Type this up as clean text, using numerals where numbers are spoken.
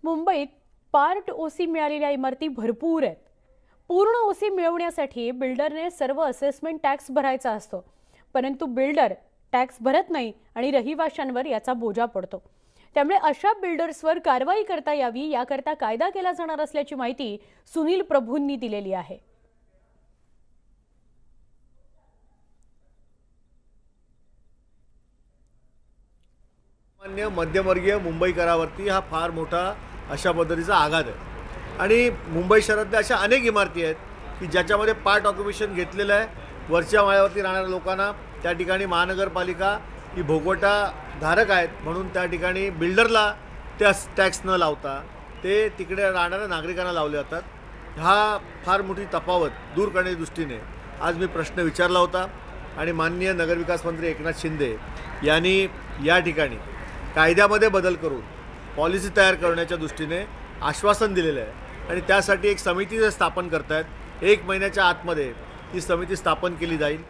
मुंबईत part OC मिळालेल्या इमारती भरपूर आहेत। पूर्ण ओसी मिळवण्यासाठी बिल्डरने सर्व असेसमेंट टॅक्स भरायचा असतो, परंतु बिल्डर टॅक्स भरत नाही आणि रहिवाशांवर याचा बोजा पडतो। त्यामुळे अशा बिल्डर्सवर कारवाई करता यावी याकरता कायदा केला जाणार असल्याची माहिती सुनील प्रभूंनी दिलेली आहे। सामान्य मध्यमवर्गीय मुंबईकरावरती हा फार मोठा अशा पद्धतीचा आघात आहे आणि मुंबई शहरातल्या अशा अनेक इमारती आहेत की ज्याच्यामध्ये पार्ट ऑक्युपेशन घेतलेलं आहे। वरच्या माळ्यावरती राहणाऱ्या लोकांना त्या ठिकाणी महानगरपालिका ही भोगवटा धारक आहेत म्हणून त्या ठिकाणी बिल्डरला त्या टॅक्स न लावता ते तिकडे राहणाऱ्या नागरिकांना लावले जातात। हा फार मोठी तफावत दूर करण्याच्या दृष्टीने आज मी प्रश्न विचारला होता आणि माननीय नगरविकास मंत्री एकनाथ शिंदे यांनी या ठिकाणी कायद्यामध्ये बदल करून पॉलिसी तयार करण्याच्या दृष्टीने आश्वासन दिलेलं आहे आणि त्यासाठी एक समिती स्थापन करतायत। 1 महिन्याच्या आतमध्ये ही समिती स्थापन केली जाईल।